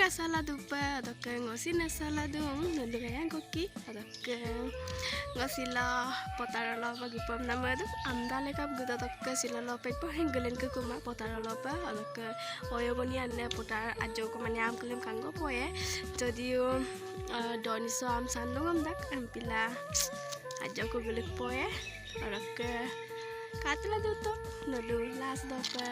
saladu pa adok ngosina saladu nundu kayang koki adok ngosila potaralo bagi pom nama tu amdale kap guda adok sila lope po henggulen ke kuma potaralo pa adok oyogoni anne potar ajo ko mani am kelem kanggo po ya jadi doniso am sandung am dak ampila ajo ko gulik po ya adok katla duto nundu las dopa.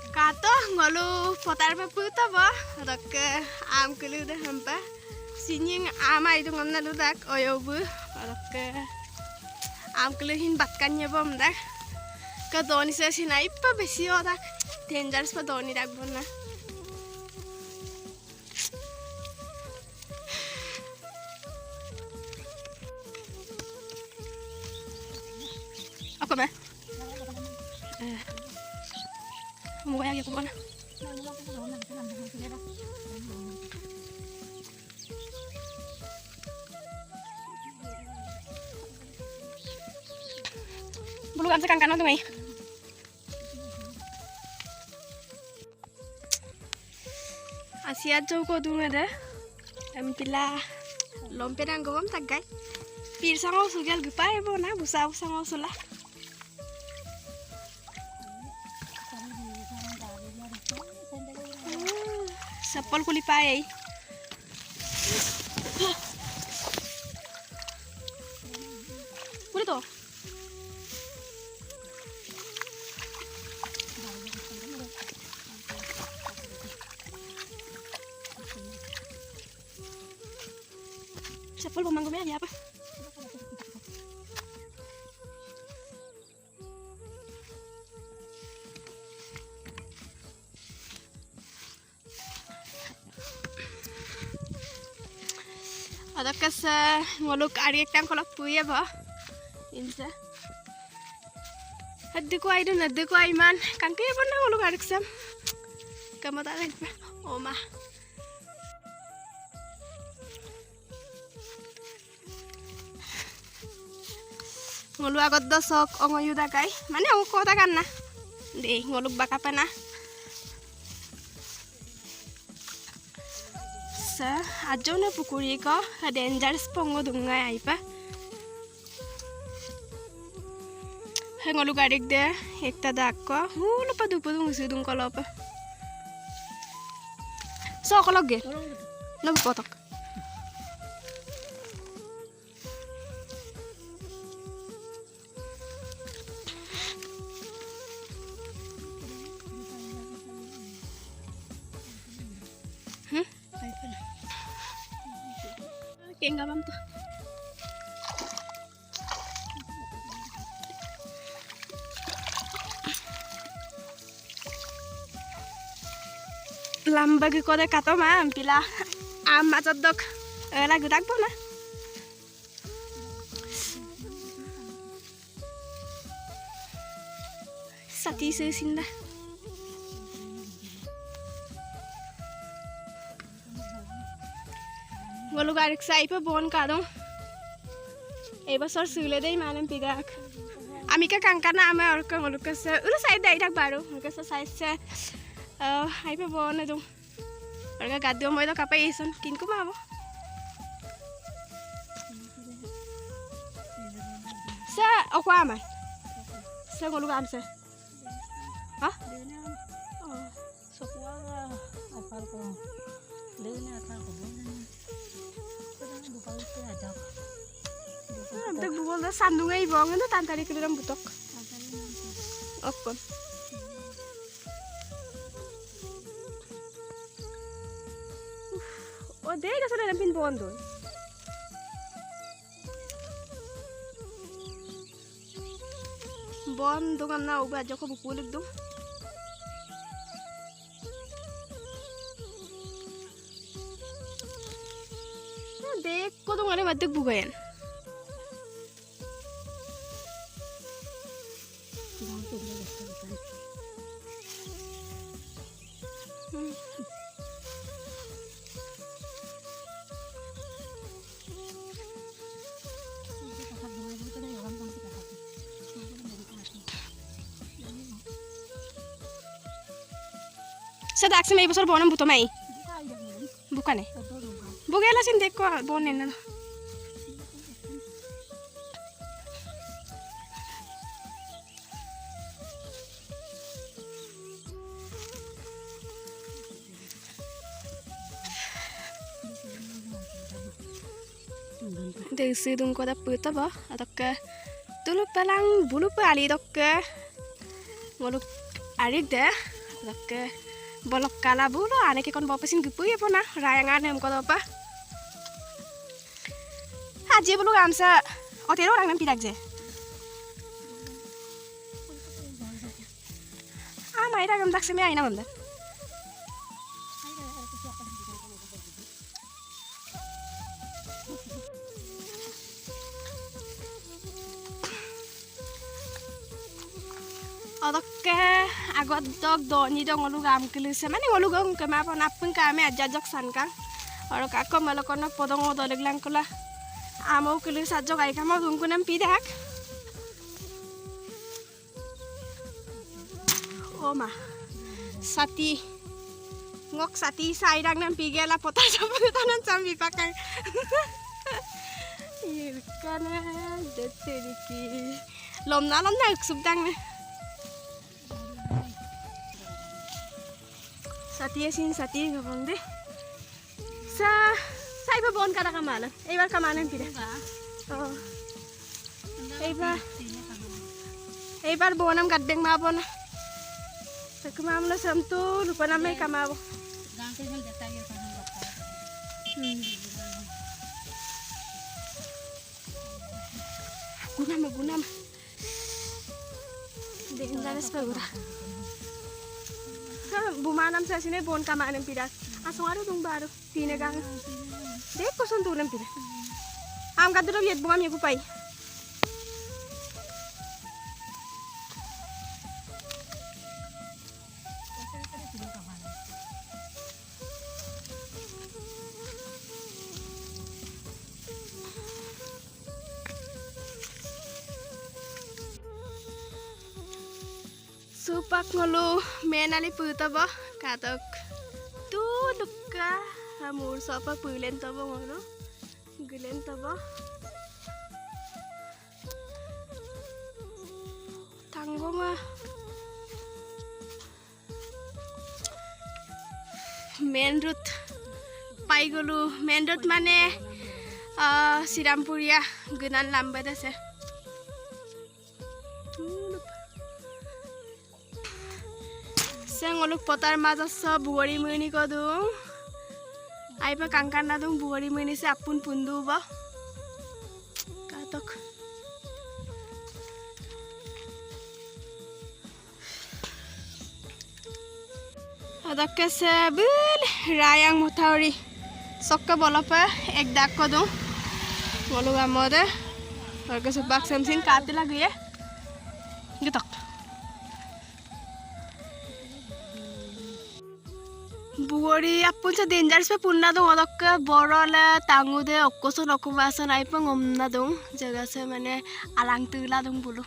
Kato ngolu potar pa puta ba adok am kelu de hampa sinying ama itu ngomna ludak oyobu adok am kelu hin batkannya bom dak ke doni se sinai pa besi odak dangerous pa doni dak bonna apa ba mau kayak gitu mana? Belum kan sekarang tuh mai. Asia jauh tuh ada. Empila lomperan gawam tagai. Pir sango sugal gupai bona busa sango sulah. Sapol kulipai. Boleh toh? Sapol pemangkumnya ada apa? Ada kas ngolok ari ektam kolak puya ba insa hadde ko aido nadde ko aiman kanke bonna ngolok ari ksam kamata lag oma ngolu agot dosok ongo yuda kai mane ongo kota kanna de ngolok bakapana ajo na pukuri ko dangerous pongo dunga ai pa hengolu garik de ekta dak ko hulu pa dupu dung sudung ko lopa so ko logge log potok kayak nggak mampu. Lambag ko de kato ma ampila ama jodok lagu tak bona. Sati sesinda. Ngolu garik sai pa bon kadong eba sor sule dei malam pidak amika kankana ama or ka ngolu ka sa ulu sai dai dak baru ka sa sai se ai pa bon na dong or ka gadio moi do kapai ison kin ko mabo sa okwa ama sa ngolu gam sa ha sokwa apal ko dena apal ko Amtek bubol da sandungai bong na tantari keliram butok. Oke. Oh deh ka sana nampin bondo. Bondo ngam na uba joko bukulik dong. देख को तो ngane madik bugayan. Sa daksi may besar bonam buto mai. Bukan Bugela sin dek ko bonen na. Dari sidung ko da puta ba atok tulu palang bulu pa ali dok ngoluk arik de dok bolok kala bulu ane ke kon bawa pesin gupu ya pona rayangan em ko apa haji bulu gamsa otero orang nam pidak je mai da gam dak se me aina manda Oke, agak dog doni dong ngolu gam kelisa mana ngolu gam kema apa napun kami aja jok sankang orang kakak malah kono podong odo leglang kula amau kelisa jok ay kamu gungku nam pidak oma sati ngok sati sairang nam pigela pota sama tanan sambi pakang iya karena deteriki lomna subdang nih Sati sin sati ngapong deh. Sa iba bon kada kamalan. Ibar kamalan pida. Oh. Ibar bonam gadbeng mabon. Sa kumamla samtu lupa na may kamabo. Gunam. Dehin dalas pa gura. Bumanam sa sini bon kamanan pidat. Asong aro dong baru tinagang. Dek ko suntunan pidat. Am kadro yet bungam yagu pai. Supak ngolu menali puta ba katok tu lukka hamur sopa pulen taba ngolu gulen taba tanggo ma main road pai golu main road mane Sirampuria gunan lamba dase ngoluk potar maja sa buari muni ko dung ai pa kangkan na dung buari muni se apun pundu ba katok adak se bul rayang muthauri sokka bolapa ek dak ko dung ngoluk amode और के सब बाग समसिन काटे लगी है ये तक बुआरी अपन से डेंजरस पे पुन्ना दो अलग के बॉर्डर तांगू दे ओक्कोसो नकुमासन आई पर घूमना दो जगह से मैंने अलांग तुला दो बोलो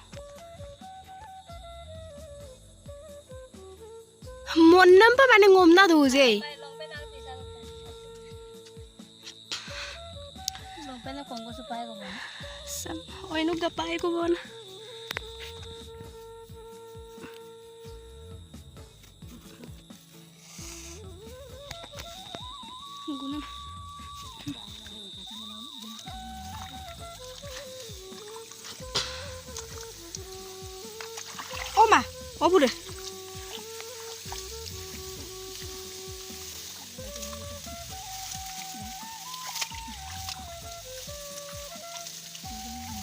मोन्नम पे मैंने घूमना दो जे लोपेना कोंगो सुपाए को बोल सब ओइनुक गपाए को बोल Gunam. Oma, obure.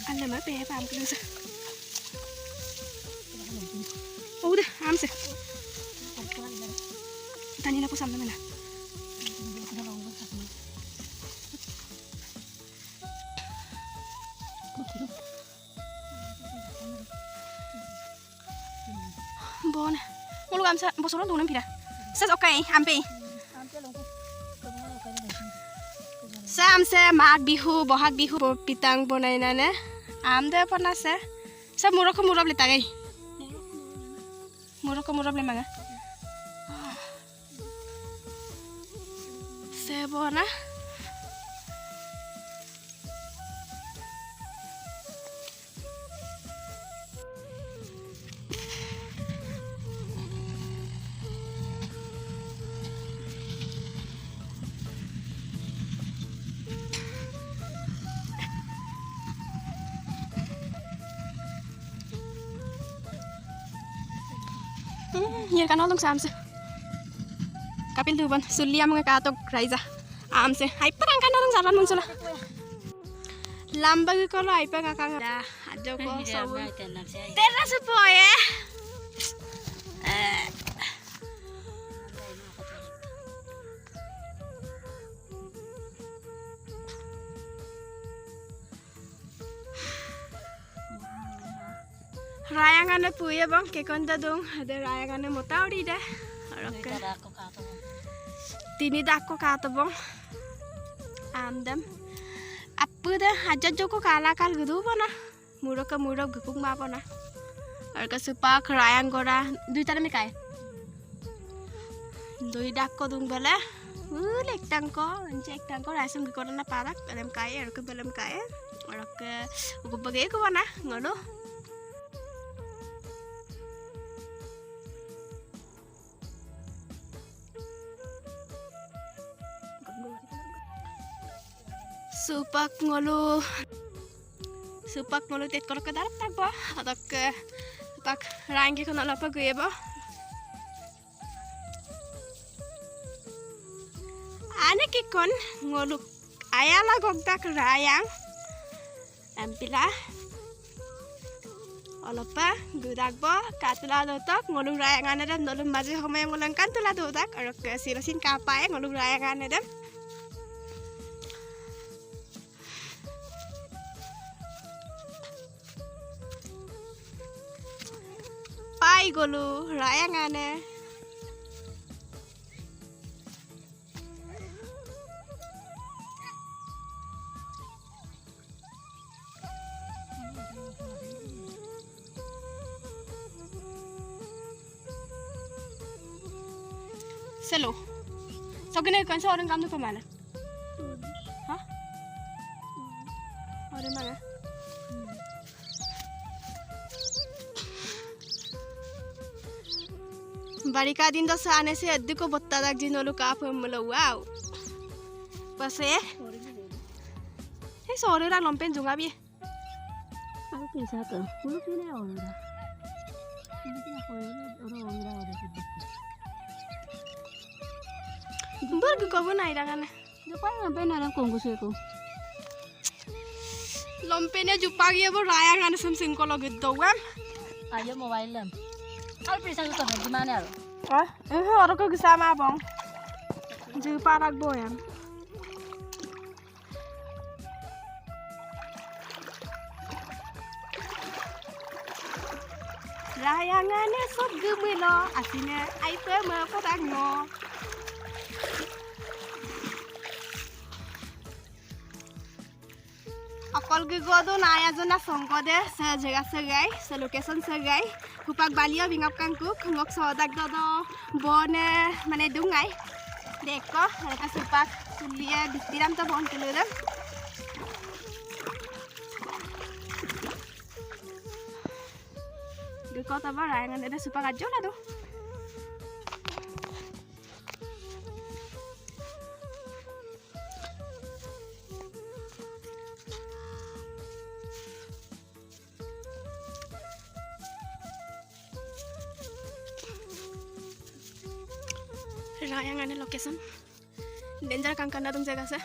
Anh làm bé làm cái gì? Udah, amse. Tanya aku sama mana? bon. Ngulu am sa bosoro dong pira. Sa okay, ampe. Sa am se mag bihu, bohag bihu pitang bonai nane. Am de pona se. Sa muroko murab le tagai. Muroko murab le maga. Se bona. Hier kan olong samse. Kapil duban sulia mga katok raiza. Amse hai parang kan olong saran muncul. Lamba ko lo ai pa kakang da ajo ko so. Teras po ya. Rayangan puya bang ke konta dong ada rayangan mau tahu di dah. Oke. Tini dak ko kata bang. Amdam. Apa dah aja joko kala kal gitu mana. Murok gupung apa na. Orka supak rayang gora dui tara me kai. Dui dak ko dong bala. Lek tangko, cek tangko rasam ke korana parak dalam kai orka dalam kai. Orka ugo bagai ko mana ngono. Supak ngolu tet korok ke dalam tak bah atau ke supak rangi kono lapa gue bah ane kikon ngolu ayala gogdak rayang ampila olopa gudak bah katula dotak ngolu rayang ane dan nolu maju homay ngulangkan tula dotak arok ke sirosin kapai ngolu rayang ane dan pai golu rayangane selo so gini kan seorang kamu kemana? Hah? Orang mana? Barika din dos आने से अद्दू को बत्ता तक जिनोलू काफ हमलो वाओ बस ये सोरे रा लंपेन जुंगा भी aku bisa ke dulu sini orang ini kita orang Burg ko bu nai rangan depan ngapain orang konggus itu lompen ya jupa gi bu rayangan sem sing ko log dowam ayo mobile lam kalau bisa itu gimana lo orang ko sama bang jupa rak boyam rayangannya sob gemelo aslinya ai pe me patang no akol ge godo naya jona songkode se jaga segai se location segai hupak balia bingap kangku ngok sodak dodo bone mane dungai dekko eta supak sulia ditiram to bon teluram Geko taba rayangan ada supak ajo lah tuh rayangan location danger kangkanda tung jaga se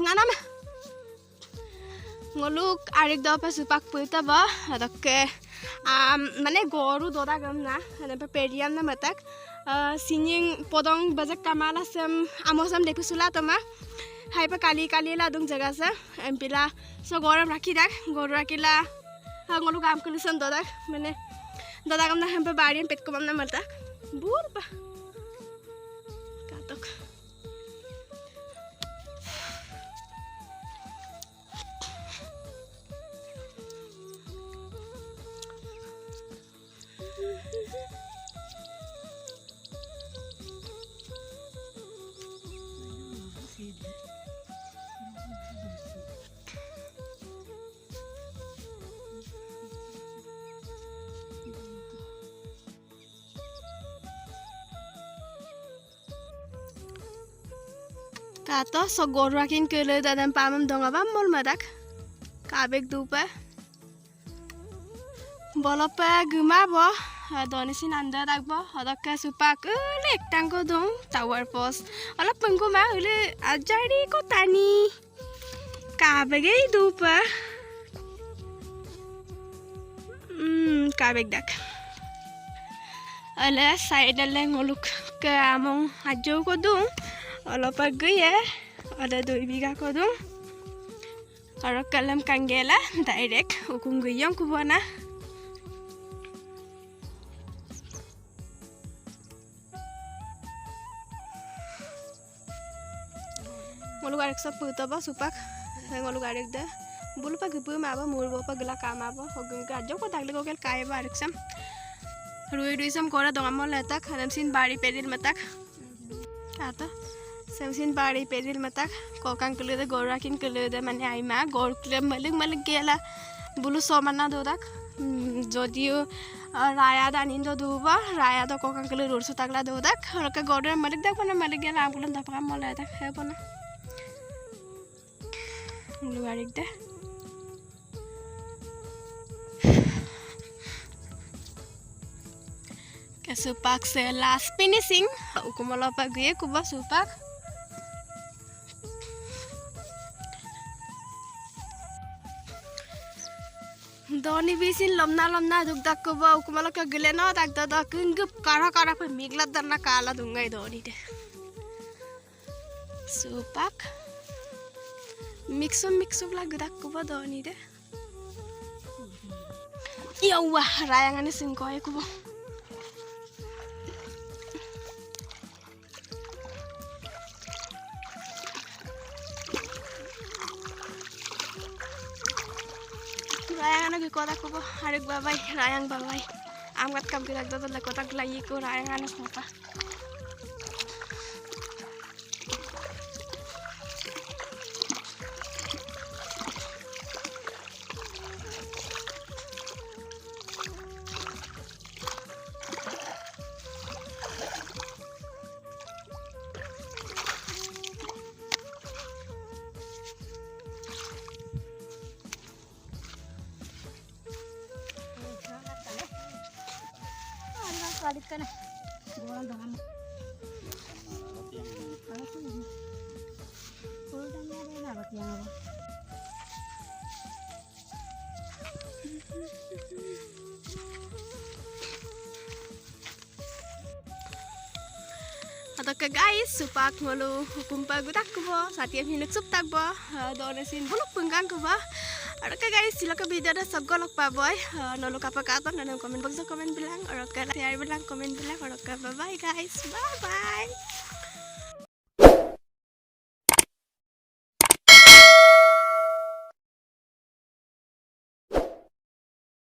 nganam ngoluk arik do pa supak puita ba adokke mane goru doda gamna ane pe periam na matak sinying podong bajak kamala sem amosam dekusula toma hai pa kali la dung jaga sa empila so goram rakhi dak gor rakila ngolu kam kulisam dodak mane dadak amna hampa barian pet ko amna marta bur pa katok kato so gor rakin kele dadan pamam donga bam mol madak kabek dupa bolopa guma bo donisin anda dakbo hodokka supak lek tangko dong tower post ala pengko ma ule ajari ko tani kabege dupa kabek dak ala side le ngoluk ke among ajo ko dong ala pagye ada 2 biga ko dong aro kalam kangela direct ukung guyong kubona ngolu garek sa puta ba supak ngolu garek da bulu pa gupu ma ba murbo pa gala kama ba hogung ka jo ko dagle ko kel kai ba reksam rui sam kora donga mol letak hadam sin bari pedil matak kata semsin bari pedil matak kokang kele de gorakin kele de mane aima gor kle malik gela bulu somana dodak jodio raya da nindo duba raya da kokang kele rursu tagla dodak ka gorder malik dak bana malik gela ambulan da pakam mol letak he bana ngulu garek da supak se last finishing ukumala pa gue kuba supak doni bisin lomna dugdak kuba ukumala ka gile no dak da kungup kara pa migla darna kala dungai doni de supak mixum lagu dak kuba doni de yawa rayangane singkoy kuba rayang lagi kotak ko harik babay rayang babay amgat kam kilag do la kotak lagi ko rayang anak mata balik ka na. Buwan dong ama. Udah nyari nabat yang apa? Atau ke guys, supak ngolu hukum pagudak kubo, satiap hinak sup tak bo, donesin buluk penggang kubo. Ada ke guys, silakan video dah segolok pa boy, nolu kapa katon dan komen box komen bilang, orang ke share bilang komen bilang, orang ke bye bye guys, bye bye.